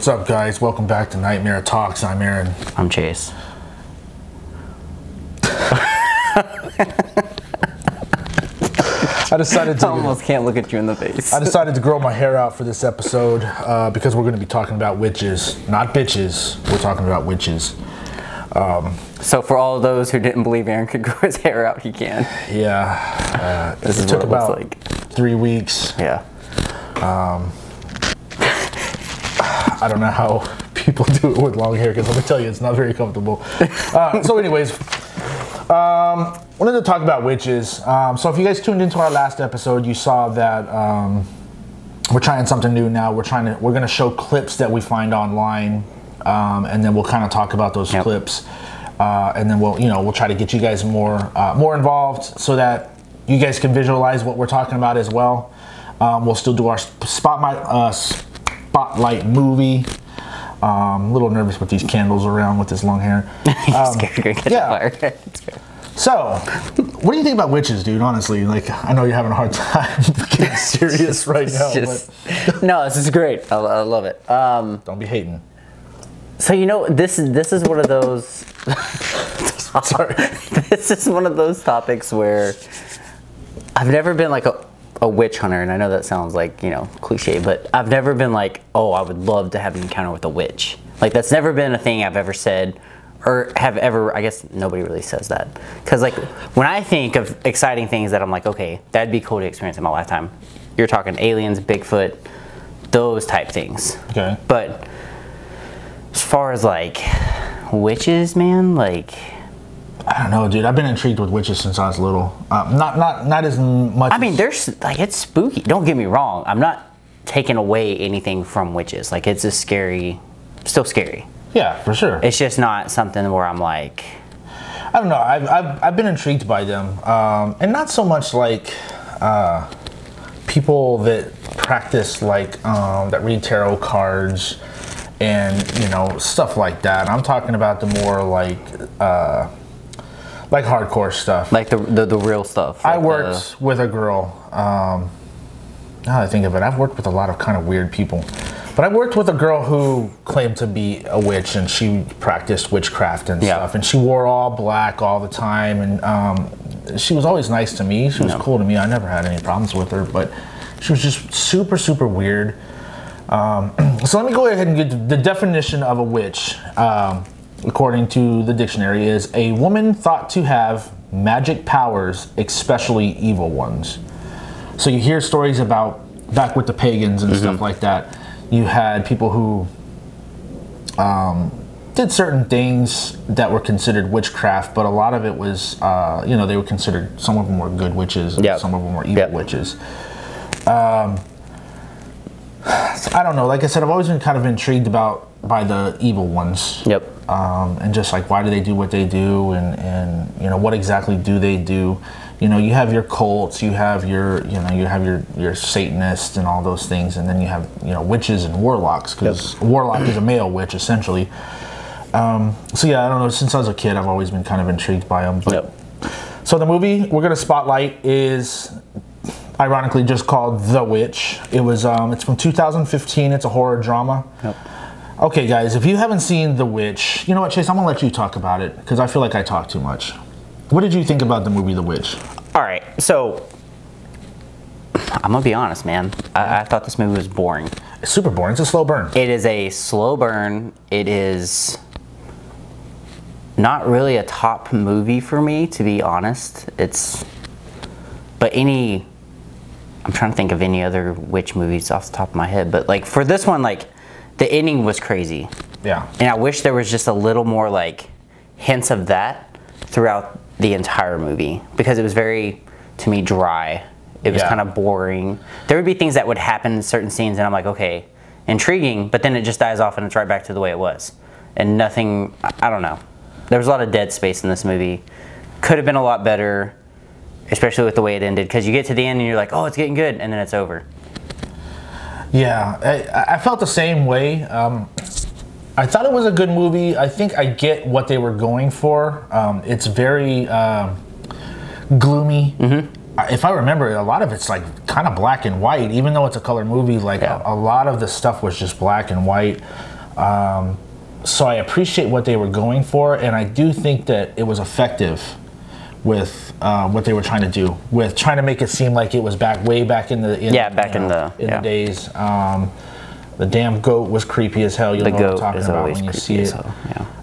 What's up, guys? Welcome back to Knightmare Talks. I'm Aaron. I'm Chase. I decided to almost can't look at you in the face. I decided to grow my hair out for this episode because we're going to be talking about witches, not bitches. We're talking about witches. So for all of those who didn't believe Aaron could grow his hair out, he can. Yeah. This is took what it about looks like. 3 weeks. Yeah. I don't know how people do it with long hair because let me tell you, it's not very comfortable. So anyways, wanted to talk about witches. So if you guys tuned into our last episode, you saw that we're trying something new now. We're going to show clips that we find online, and then we'll kind of talk about those clips, and then we'll try to get you guys more involved so that you guys can visualize what we're talking about as well. We'll still do our spotlight movie. A little nervous with these candles around with this long hair. You're scared you're gonna get fire. So, what do you think about witches, dude? Honestly, like, I know you're having a hard time getting serious right now. No, this is great. I love it. Don't be hating. So this is one of those. Sorry. This is one of those topics where I've never been like a witch hunter, and I know that sounds like, cliche, but I've never been like, oh, I would love to have an encounter with a witch. Like, that's never been a thing I've ever said, or have ever, I guess nobody really says that. Because, like, when I think of exciting things that I'm like, okay, that'd be cool to experience in my lifetime, you're talking aliens, Bigfoot, those type things. Okay. But as far as, like, witches, man, like, I don't know, dude. I've been intrigued with witches since I was little. Not as much. I mean, there's like, it's spooky. Don't get me wrong. I'm not taking away anything from witches. Like, it's still scary. Yeah, for sure. It's just not something where I'm like, I don't know. I've been intrigued by them, and not so much like people that practice like that read tarot cards and stuff like that. I'm talking about the more like hardcore stuff. Like the real stuff. I worked with a girl. Now that I think of it, I've worked with a lot of kind of weird people. But I worked with a girl who claimed to be a witch, and she practiced witchcraft and stuff. And she wore all black all the time. And she was always nice to me. She was cool to me. I never had any problems with her. But she was just super, super weird. So let me go ahead and get the definition of a witch. According to the dictionary, is a woman thought to have magic powers, especially evil ones. So you hear stories about back with the pagans and stuff like that. You had people who did certain things that were considered witchcraft, but a lot of it was, they were considered, some of them were good witches, and some of them were evil witches. I don't know. Like I said, I've always been kind of intrigued by the evil ones. And just like, why do they do what they do, and what exactly do they do? You have your cults, you have your Satanists and all those things, and then you have witches and warlocks, because a warlock is a male witch essentially. So yeah, I don't know. Since I was a kid, I've always been kind of intrigued by them. But so the movie we're gonna spotlight is ironically just called The Witch. It's from 2015. It's a horror drama. Okay, guys, if you haven't seen The Witch, you know what, Chase? I'm gonna let you talk about it because I feel like I talk too much. What did you think about the movie The Witch? All right, so I'm gonna be honest, man. I thought this movie was boring. It's super boring. It's a slow burn. It is a slow burn. It is not really a top movie for me, to be honest. I'm trying to think of any other witch movies off the top of my head, but like for this one, like the ending was crazy. Yeah. And I wish there was just a little more like hints of that throughout the entire movie, because it was very, to me, dry. It was kind of boring. There would be things that would happen in certain scenes and I'm like, okay, intriguing, but then it just dies off and it's right back to the way it was. And nothing, I don't know. There was a lot of dead space in this movie. Could have been a lot better, especially with the way it ended, because you get to the end and you're like, oh, it's getting good, and then it's over. Yeah, I felt the same way. I thought it was a good movie. I think I get what they were going for. It's very gloomy. If I remember, a lot of it's like kind of black and white, even though it's a color movie. Like a lot of the stuff was just black and white. So I appreciate what they were going for, and I do think that it was effective with what they were trying to do, with trying to make it seem like it was way back in the the days. The damn goat was creepy as hell. You'll know what I'm talking about when you see it.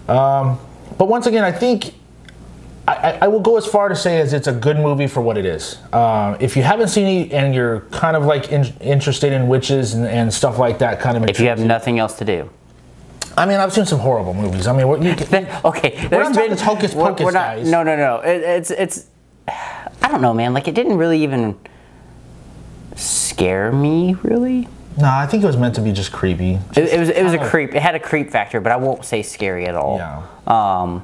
But once again, I think I will go as far to say as it's a good movie for what it is. If you haven't seen it and you're kind of like interested in witches and stuff like that, kind of. If you have nothing else to do. I mean, I've seen some horrible movies. I mean, okay, we're not talking Hocus Pocus, guys. No. It's. I don't know, man. Like, it didn't really even scare me, really. No, I think it was meant to be just creepy. It was a creep. It had a creep factor, but I won't say scary at all. Yeah.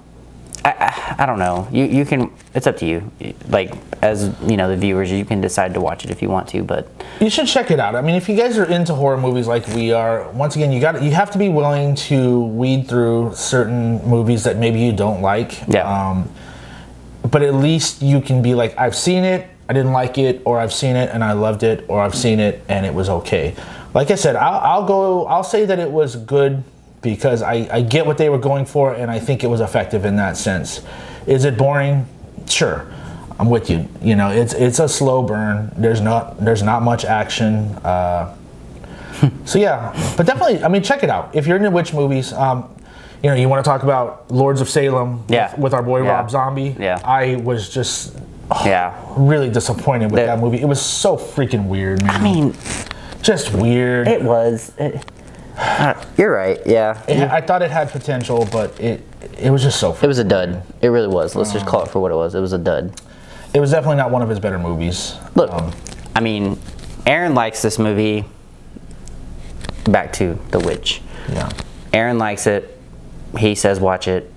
I don't know. You can. It's up to you. Like, as you know, the viewers, you can decide to watch it if you want to. But you should check it out. I mean, if you guys are into horror movies like we are, once again, you have to be willing to weed through certain movies that maybe you don't like. Yeah. But at least you can be like, I've seen it, I didn't like it, or I've seen it and I loved it, or I've seen it and it was okay. Like I said, I'll say that it was good. Because I get what they were going for, and I think it was effective in that sense. Is it boring? Sure, I'm with you. You know, it's a slow burn. There's not much action. So yeah, but definitely, I mean, check it out if you're into witch movies. You know, you want to talk about Lords of Salem with our boy Rob Zombie. Yeah, I was just really disappointed with that movie. It was so freaking weird, man. I mean, just weird. It was. You're right. Yeah. I thought it had potential, but it was just so. It was a dud. It really was. Let's just call it for what it was. It was a dud. It was definitely not one of his better movies. Look, I mean, Aaron likes this movie. Back to The Witch. Yeah. Aaron likes it. He says watch it.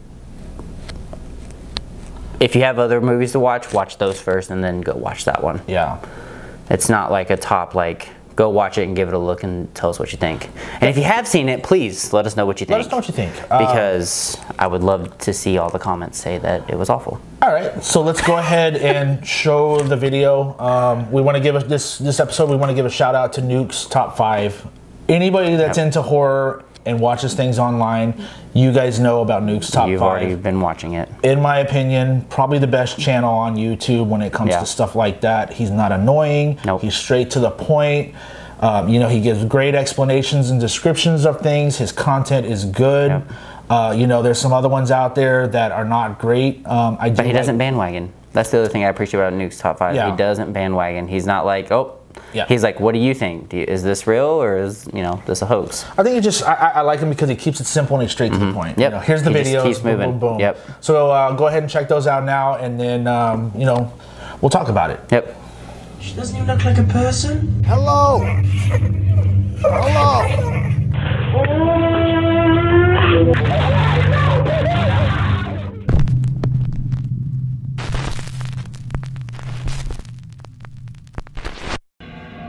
If you have other movies to watch those first, and then go watch that one. Yeah. It's not like a top like. Go watch it and give it a look and tell us what you think. And if you have seen it, please let us know what you think. Let us know what you think. Because I would love to see all the comments say that it was awful. All right, so let's go ahead and show the video. We want to give this episode. We want to give a shout out to Nuke's Top 5. Anybody that's into horror and watches things online, you guys know about Nuke's Top 5. You've already been watching it. In my opinion, probably the best channel on YouTube when it comes to stuff like that. He's not annoying. Nope. He's straight to the point. You know, he gives great explanations and descriptions of things. His content is good. Yep. You know, there's some other ones out there that are not great. But he doesn't bandwagon. That's the other thing I appreciate about Nuke's Top 5. Yeah. He doesn't bandwagon. He's not like, oh. Yeah. He's like, what do you think? Is this real or is this a hoax? I think I like him because he keeps it simple and he's straight to the point. Yep. You know, here's the videos. Keeps moving. Boom, boom, boom. Yep. So go ahead and check those out now, and then you know, we'll talk about it. Yep. She doesn't even look like a person. Hello. Hello.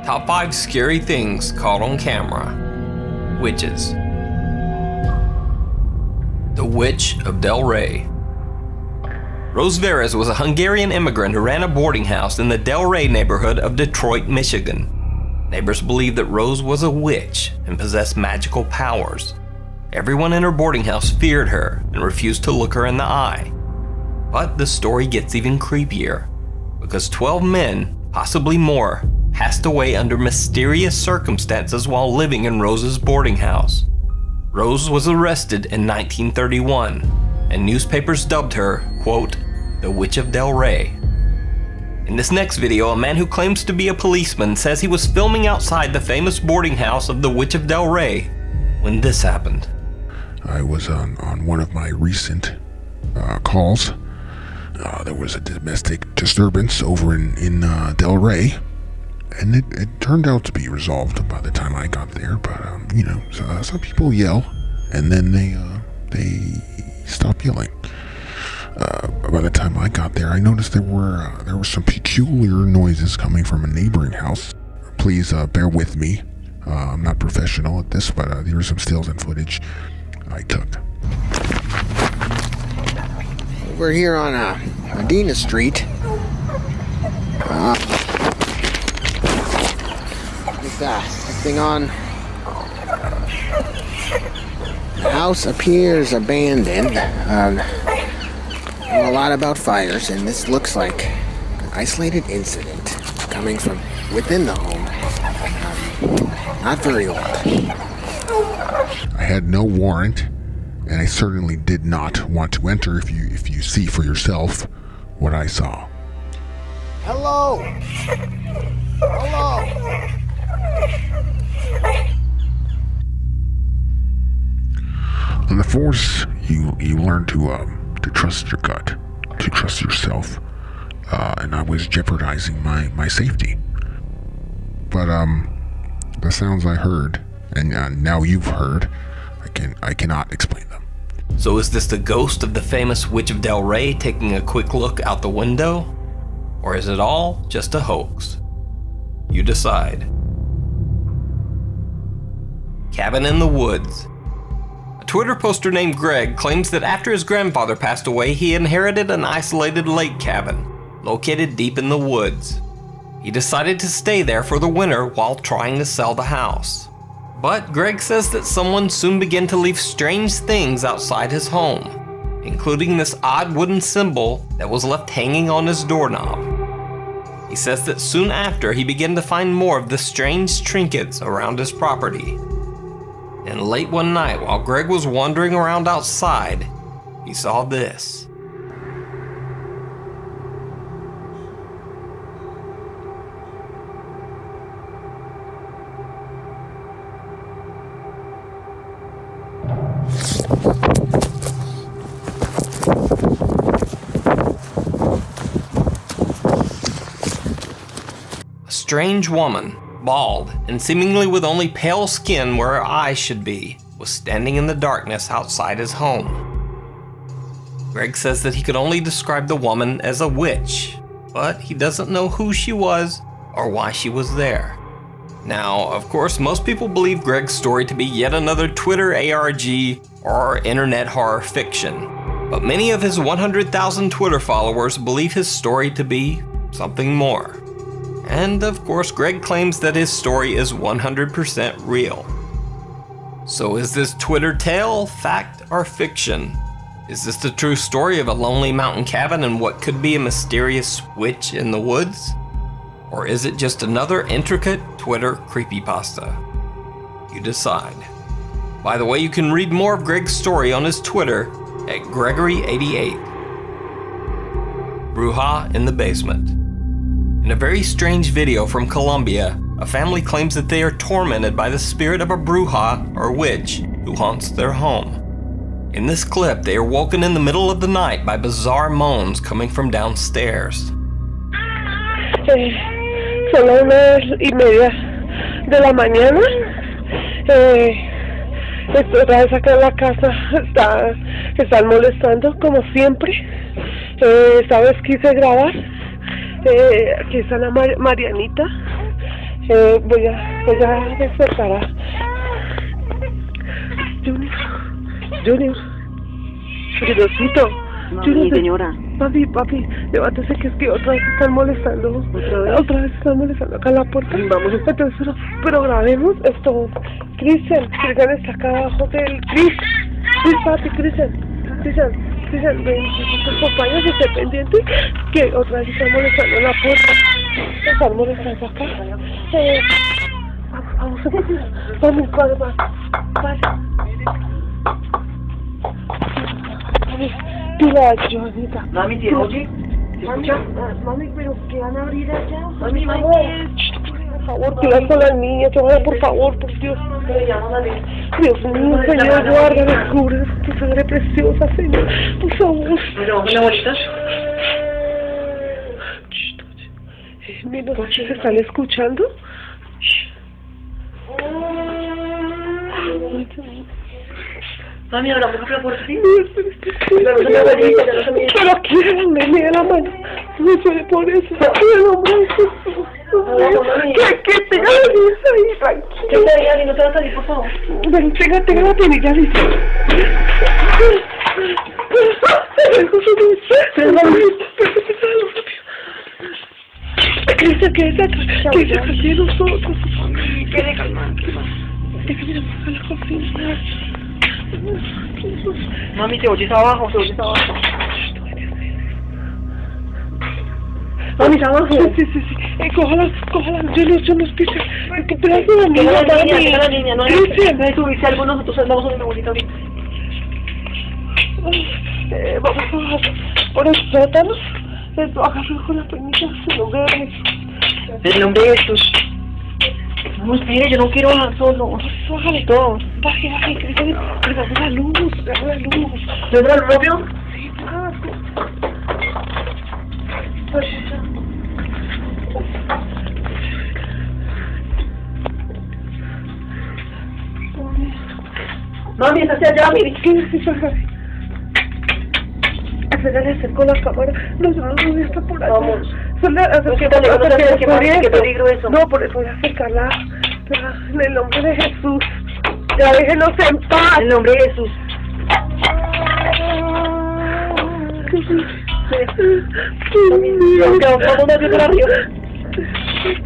Top 5 scary things caught on camera. Witches. The Witch of Del Rey. Rose Veres was a Hungarian immigrant who ran a boarding house in the Del Rey neighborhood of Detroit, Michigan. Neighbors believed that Rose was a witch and possessed magical powers. Everyone in her boarding house feared her and refused to look her in the eye. But the story gets even creepier, because 12 men, possibly more, passed away under mysterious circumstances while living in Rose's boarding house. Rose was arrested in 1931, and newspapers dubbed her, quote, the Witch of Del Rey. In this next video, a man who claims to be a policeman says he was filming outside the famous boarding house of the Witch of Del Rey when this happened. I was on one of my recent calls. There was a domestic disturbance over in Del Rey. And it turned out to be resolved by the time I got there, but you know, some people yell, and then they stop yelling. By the time I got there, I noticed there were some peculiar noises coming from a neighboring house. Please bear with me. I'm not professional at this, but there are some stills and footage I took. Over here on Medina Street. That thing on house appears abandoned. A lot about fires, and this looks like an isolated incident coming from within the home. Not very old. I had no warrant, and I certainly did not want to enter if you see for yourself what I saw. Hello! Hello! On the force, you learn to trust your gut, to trust yourself, and I was jeopardizing my safety. But the sounds I heard, and now you've heard, I cannot explain them. So is this the ghost of the famous Witch of Del Rey taking a quick look out the window? Or is it all just a hoax? You decide. Cabin in the Woods. A Twitter poster named Greg claims that after his grandfather passed away, he inherited an isolated lake cabin located deep in the woods. He decided to stay there for the winter while trying to sell the house. But Greg says that someone soon began to leave strange things outside his home, including this odd wooden symbol that was left hanging on his doorknob. He says that soon after he began to find more of the strange trinkets around his property. And late one night, while Greg was wandering around outside, he saw this. A strange woman, bald, and seemingly with only pale skin where her eyes should be, was standing in the darkness outside his home. Greg says that he could only describe the woman as a witch, but he doesn't know who she was or why she was there. Now, of course, most people believe Greg's story to be yet another Twitter ARG or internet horror fiction, but many of his 100,000 Twitter followers believe his story to be something more. And of course, Greg claims that his story is 100% real. So is this Twitter tale fact or fiction? Is this the true story of a lonely mountain cabin and what could be a mysterious witch in the woods? Or is it just another intricate Twitter creepypasta? You decide. By the way, you can read more of Greg's story on his Twitter at Gregory88. Bruja in the basement. In a very strange video from Colombia, a family claims that they are tormented by the spirit of a bruja or witch who haunts their home. In this clip, they are woken in the middle of the night by bizarre moans coming from downstairs. Son las 1:30 de la mañana. Estoy otra vez acá en la casa. Están molestando como siempre. Esta vez quise grabar. Aquí está la Marianita. Voy a despertar a Junior. Juniorcito. Mami, Junior, señora. Papi, levántese que es que otra vez están molestando. ¿Otra vez están molestando acá en la puerta? Vamos, entonces, pero grabemos esto. Cristian está acá abajo del... Cristian, ven, tus compañeros estén pendientes que otra vez están molestando en la puerta. Están molestando acá. Vamos, Pila, Joanita. Mami, ¿te oye? ¿Te escucha? Mami, pero ¿qué van a abrir allá? Mami, por favor, cuidado con las niñas, por favor, por Dios. Dios mío, Señor, guárdame, cubre tu sangre preciosa, Señor, por favor. Pero, ¿una bolita? Mira, ¿se están escuchando? Mami, hablamos por la puerta. Pero quiero me da la mano. No suele por eso. Que tenga la lista ahí, tranquilo. ¿Qué te diga? No te vas a salir, por favor. Ven, tenga la penilla lista. Cristian, quédate atrás. Quédate aquí de nosotros. Quédate calmado. Déjame a la cocina. Mami, te oyes abajo, te oyes abajo. Mami, ¿está abajo? Sí. Cójala, yo no estoy... ¿Qué pedazo de niña? Deja la niña, no hay que subirse algo, nosotros andamos en mi abuelita ahorita. Vamos a bajar por el sótano. Agarro con la peñita, en nombre de Jesús. En nombre de Jesús. No, espere, yo no quiero bajar solo. Bájale todo. Baje, que dame la luz. ¿No entra el rápido? Sí, bajo. Mami, está hacia allá, mire. Sí, bájale. Acércale, acerco la cámara. No está por allá. Vamos. ¿Qué peligro eso? No, por eso voy a acercarla. En el nombre de Jesús. Ya déjenos en paz. En el nombre de Jesús. Vamos a para arriba.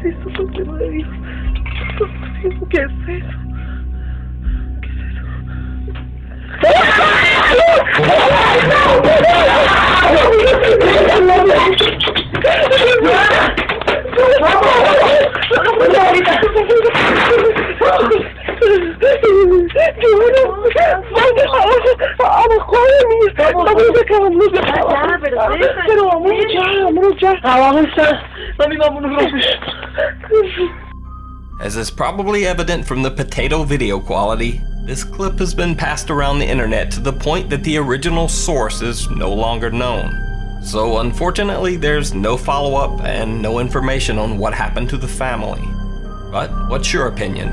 Cristo, Cordero de Dios. ¿Qué es eso? As is probably evident from the potato video quality, this clip has been passed around the internet to the point that the original source is no longer known. So unfortunately, there's no follow-up and no information on what happened to the family. But what's your opinion?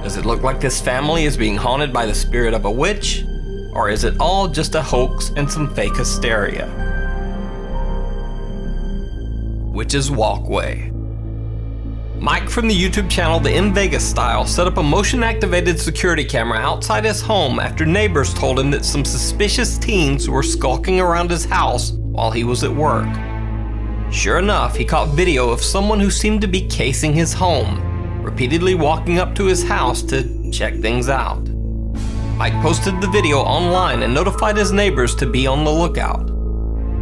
Does it look like this family is being haunted by the spirit of a witch? Or is it all just a hoax and some fake hysteria? Witch's Walkway. Mike from the YouTube channel The In Vegas Style set up a motion-activated security camera outside his home after neighbors told him that some suspicious teens were skulking around his house while he was at work. Sure enough, he caught video of someone who seemed to be casing his home, repeatedly walking up to his house to check things out. Mike posted the video online and notified his neighbors to be on the lookout.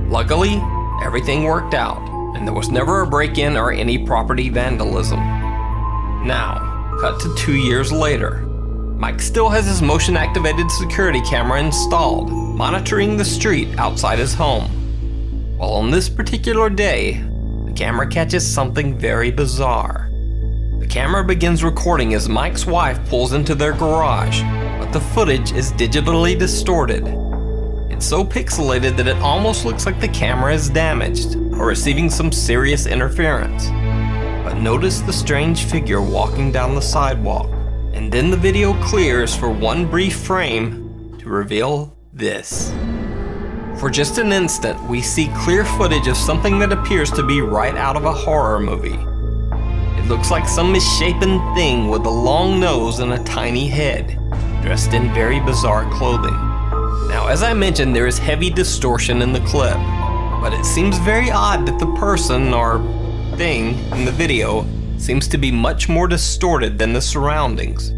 Luckily, everything worked out, and there was never a break-in or any property vandalism. Now, cut to 2 years later. Mike still has his motion-activated security camera installed, monitoring the street outside his home. Well, on this particular day, the camera catches something very bizarre. The camera begins recording as Mike's wife pulls into their garage, but the footage is digitally distorted. It's so pixelated that it almost looks like the camera is damaged or receiving some serious interference. But notice the strange figure walking down the sidewalk, and then the video clears for one brief frame to reveal this. For just an instant, we see clear footage of something that appears to be right out of a horror movie. It looks like some misshapen thing with a long nose and a tiny head, dressed in very bizarre clothing. Now, as I mentioned, there is heavy distortion in the clip, but it seems very odd that the person or thing in the video seems to be much more distorted than the surroundings.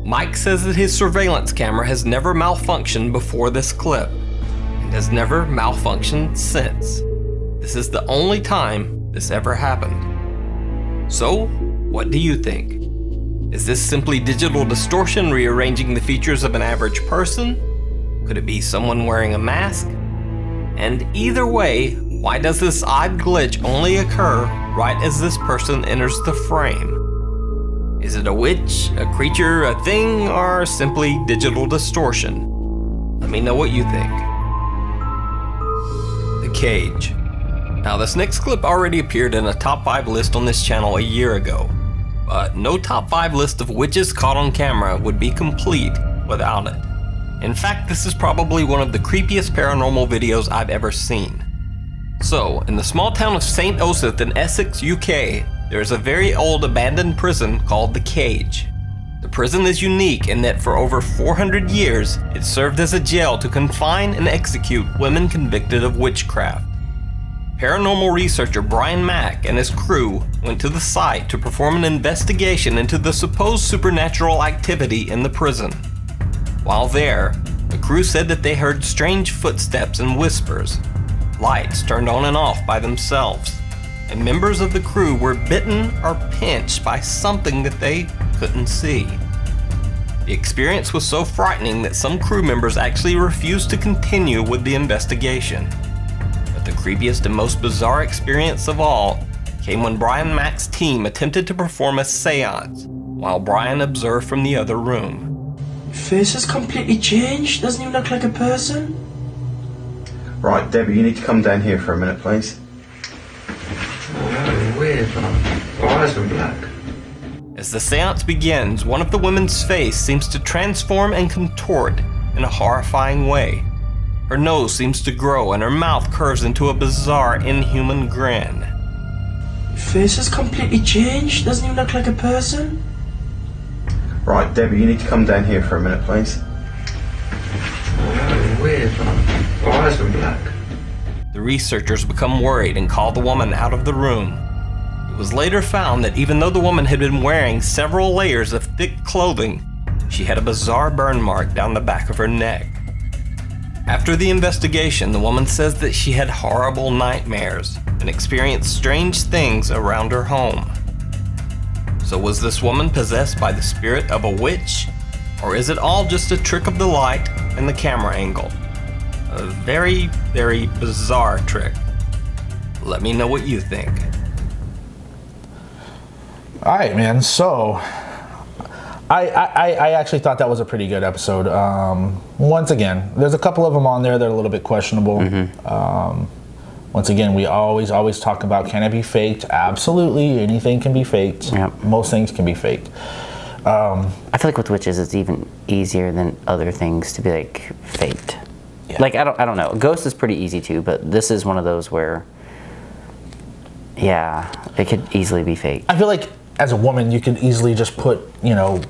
Mike says that his surveillance camera has never malfunctioned before this clip, and has never malfunctioned since. This is the only time this ever happened. So, what do you think? Is this simply digital distortion rearranging the features of an average person? Could it be someone wearing a mask? And either way, why does this odd glitch only occur right as this person enters the frame? Is it a witch, a creature, a thing, or simply digital distortion? Let me know what you think. The Cage. Now, this next clip already appeared in a top 5 list on this channel a year ago, but no top 5 list of witches caught on camera would be complete without it. In fact, this is probably one of the creepiest paranormal videos I've ever seen. So, in the small town of St. Osyth in Essex, UK, there is a very old abandoned prison called The Cage. The prison is unique in that for over 400 years, it served as a jail to confine and execute women convicted of witchcraft. Paranormal researcher Brian Mack and his crew went to the site to perform an investigation into the supposed supernatural activity in the prison. While there, the crew said that they heard strange footsteps and whispers. Lights turned on and off by themselves, and members of the crew were bitten or pinched by something that they couldn't see. The experience was so frightening that some crew members actually refused to continue with the investigation. But the creepiest and most bizarre experience of all came when Brian Mack's team attempted to perform a seance while Brian observed from the other room. Face has completely changed. Doesn't even look like a person. Right, Debbie, you need to come down here for a minute, please. Oh, weird, man. Eyes are black. As the seance begins, one of the women's face seems to transform and contort in a horrifying way. Her nose seems to grow and her mouth curves into a bizarre, inhuman grin. Face has completely changed. Doesn't even look like a person. Right, Debbie, you need to come down here for a minute, please. Oh, weird, man. Eyes are black. The researchers become worried and call the woman out of the room. It was later found that even though the woman had been wearing several layers of thick clothing, she had a bizarre burn mark down the back of her neck. After the investigation, the woman says that she had horrible nightmares and experienced strange things around her home. So was this woman possessed by the spirit of a witch? Or is it all just a trick of the light and the camera angle? A very, very bizarre trick. Let me know what you think. All right, man. So I actually thought that was a pretty good episode. Once again, there's a couple of them on there that are a little bit questionable. Once again, we always talk about, can it be faked? Absolutely, anything can be faked. Yep. Most things can be faked. I feel like with witches, it's even easier than other things to be like faked. Yeah. Like I don't know. Ghost is pretty easy too, but this is one of those where, yeah, it could easily be faked. I feel like as a woman, you could easily just put,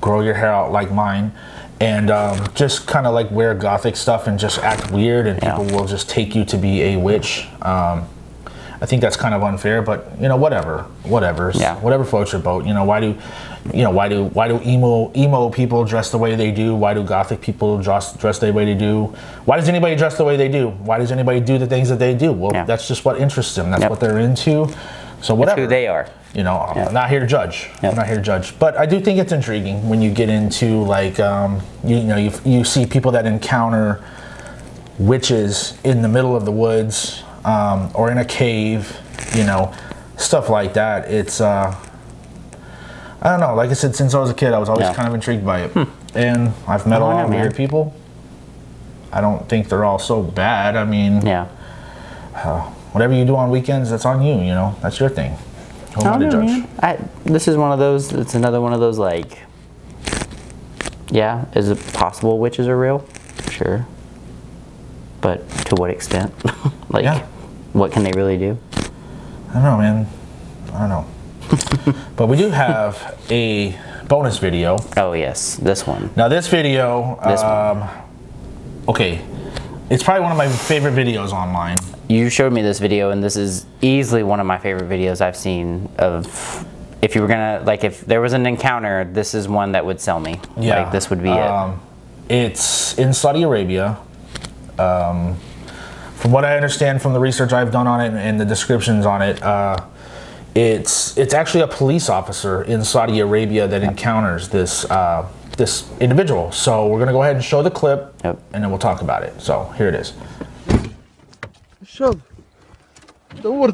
grow your hair out like mine, and just kind of like wear gothic stuff and just act weird, and people will just take you to be a witch. I think that's kind of unfair, but whatever. Yeah. Whatever floats your boat. Why do emo people dress the way they do? Why do gothic people dress the way they do? Why does anybody dress the way they do? Why does anybody do the things that they do? Well, that's just what interests them. That's what they're into. So whatever. That's who they are. I'm not here to judge. I'm not here to judge. But I do think it's intriguing when you get into like, you see people that encounter witches in the middle of the woods, or in a cave, stuff like that. It's, I don't know. Like I said, since I was a kid, I was always kind of intrigued by it. And I've met a lot of weird people. I don't think they're all so bad. I mean, whatever you do on weekends, that's on you, that's your thing. Who am I to judge? This is one of those, it's another one of those like, is it possible witches are real? Sure. But to what extent? What can they really do? I don't know, man. I don't know. But we do have a bonus video. Oh yes, this one. Now this video, okay, it's probably one of my favorite videos online. You showed me this video, and this is easily one of my favorite videos I've seen of, if you were gonna, like, if there was an encounter, this is one that would sell me. Yeah. Like, this would be it. It's in Saudi Arabia. From what I understand from the research I've done on it and the descriptions on it, it's actually a police officer in Saudi Arabia that encounters this this individual. So we're gonna go ahead and show the clip, and then we'll talk about it. So here it is. شوف دور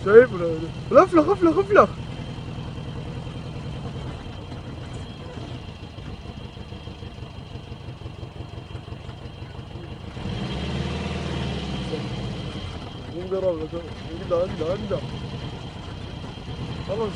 شايف افلخ عنده خلاص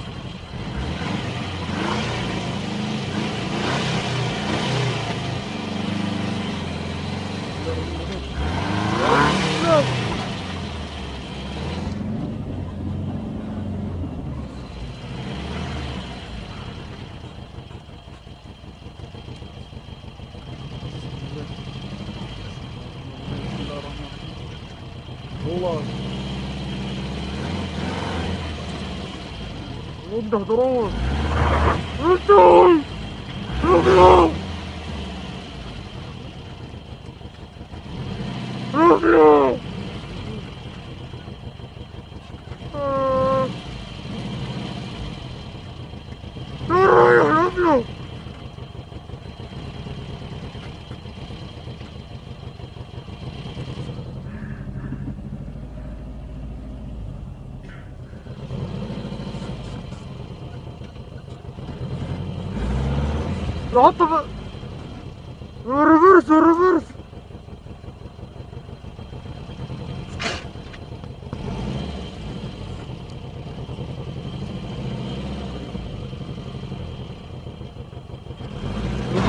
والله وده دروس حط بقى ريفرس ريفرس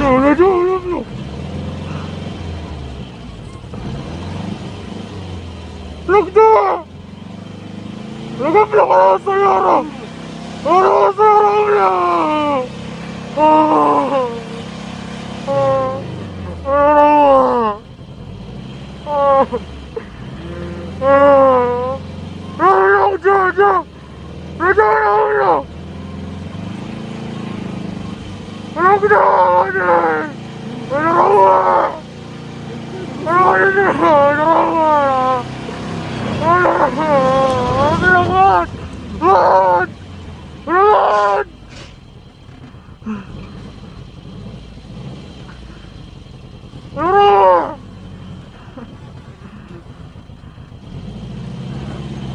رجعوا ركضوا ركض على السيارة على السيارة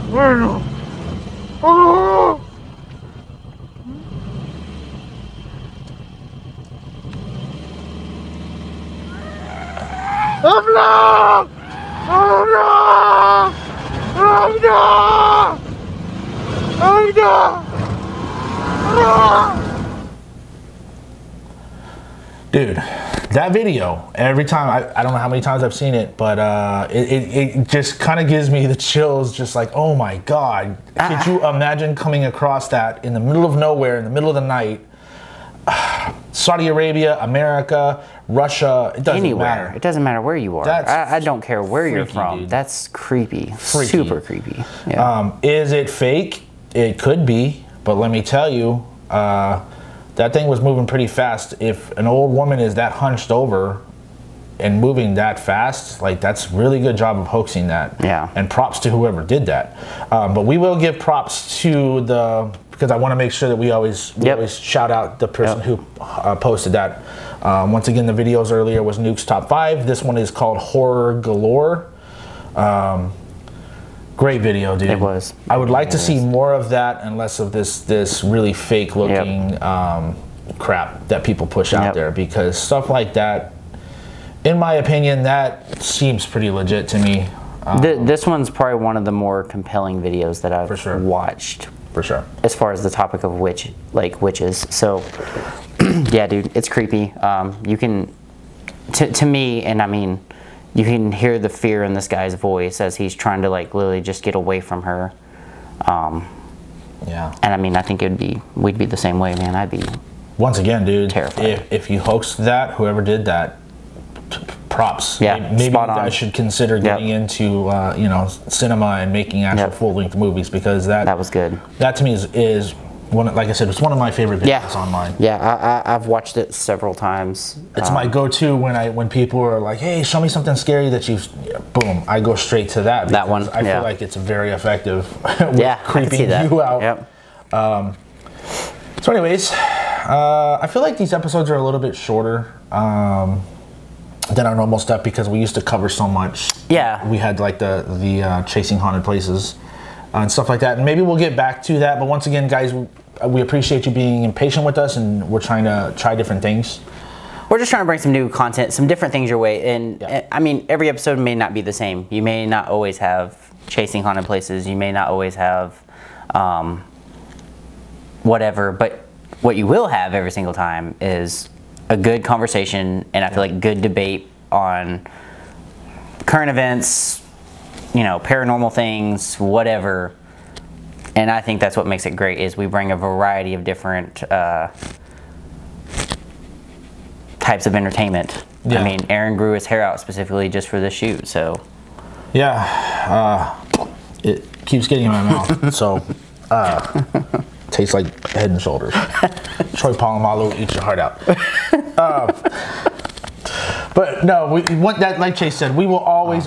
Bueno. ¡Oh! ¡Habla! ¡Habla! ¡Habla! ¡Habla! Dude, that video, every time, I don't know how many times I've seen it, but it just kind of gives me the chills, just like, oh my God. Could you imagine coming across that in the middle of nowhere, in the middle of the night? Saudi Arabia, America, Russia, it doesn't matter. It doesn't matter where you are. I don't care where you're from. Dude. That's creepy. Freaky. Super creepy. Yeah. Is it fake? It could be, but let me tell you, that thing was moving pretty fast. If an old woman is that hunched over and moving that fast, like, that's really good job of hoaxing that. Yeah. And props to whoever did that. But we will give props to because I want to make sure that we always shout out the person who posted that. Once again, the videos earlier was Nuke's Top 5. This one is called Horror Galore. Great video, dude. It was. I would like to see more of that and less of this really fake looking crap that people push out there, because stuff like that, in my opinion, that seems pretty legit to me. This one's probably one of the more compelling videos that I've watched. For sure. As far as the topic of witches. So, yeah, dude, it's creepy. You can, to me, and I mean, you can hear the fear in this guy's voice as he's trying to, like, literally just get away from her. Yeah. And I mean, I think we'd be the same way, man. I'd be once again, dude, terrified. If you hoaxed that, whoever did that, props. Yeah, maybe I should consider getting into cinema and making actual full-length movies, because that was good. That to me is one, like I said, it's one of my favorite videos online. Yeah, I've watched it several times. It's my go-to when people are like, "Hey, show me something scary that you've," boom, I go straight to that. That one. I feel like it's very effective with creeping you out. Yep. So, anyways, I feel like these episodes are a little bit shorter than our normal stuff, because we used to cover so much. Yeah. We had like the chasing haunted places and stuff like that, and maybe we'll get back to that. But once again, guys, we appreciate you being patient with us, and we're trying to try different things. We're just trying to bring some new content, some different things your way. And I mean, every episode may not be the same. You may not always have chasing haunted places. You may not always have whatever. But what you will have every single time is a good conversation, and I feel like good debate on current events, paranormal things, whatever. And I think that's what makes it great, is we bring a variety of different types of entertainment. I mean, Aaron grew his hair out specifically just for this shoot, so. Yeah, it keeps getting in my mouth, so. Tastes like Head and Shoulders. Troy Polamalu, eat your heart out. But no, we want that. Like Chase said, we will always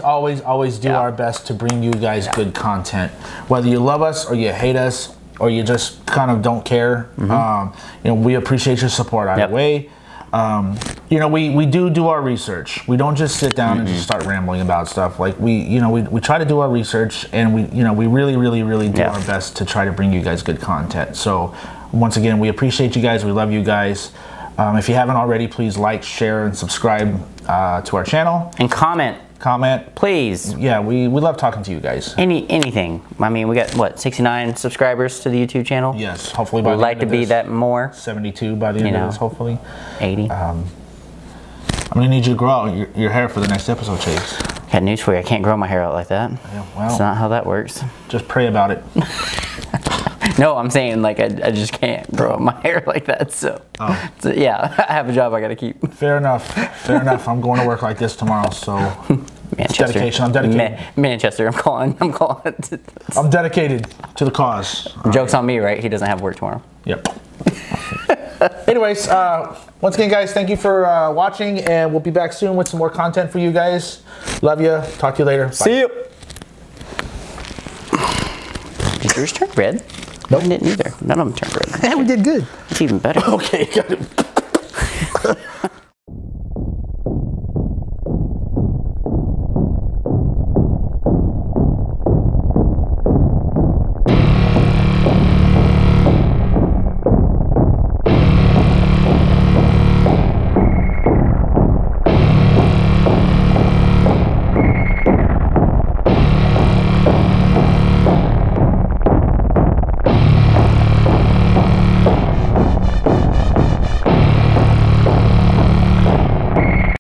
do our best to bring you guys good content. Whether you love us or you hate us or you just kind of don't care, you know, we appreciate your support either way. You know, we do our research. We don't just sit down and just start rambling about stuff. Like we try to do our research, and we really do our best to try to bring you guys good content. So once again, we appreciate you guys. We love you guys. If you haven't already, please like, share, and subscribe to our channel. And comment. Comment. Please. Yeah, we love talking to you guys. Anything. I mean, we got, what, 69 subscribers to the YouTube channel? Yes, hopefully by the end of this. We'd like to be that more. 72 by the end of this, hopefully. 80. I'm going to need you to grow out your hair for the next episode, Chase. Got news for you. I can't grow my hair out like that. Yeah, well. That's not how that works. Just pray about it. No, I'm saying, like, I just can't grow my hair like that, so yeah, I have a job I gotta keep. Fair enough. Fair enough. I'm going to work like this tomorrow, so Manchester. Dedication. I'm dedicated. Manchester. I'm calling. I'm dedicated to the cause. Joke's on me, right? He doesn't have work tomorrow. Yep. Anyways, once again, guys, thank you for watching, and we'll be back soon with some more content for you guys. Love you. Talk to you later. Bye. See you. Did yours turn red? Nope. Mine didn't either. None of them turned red. Yeah, we did good. It's even better. Okay, got it.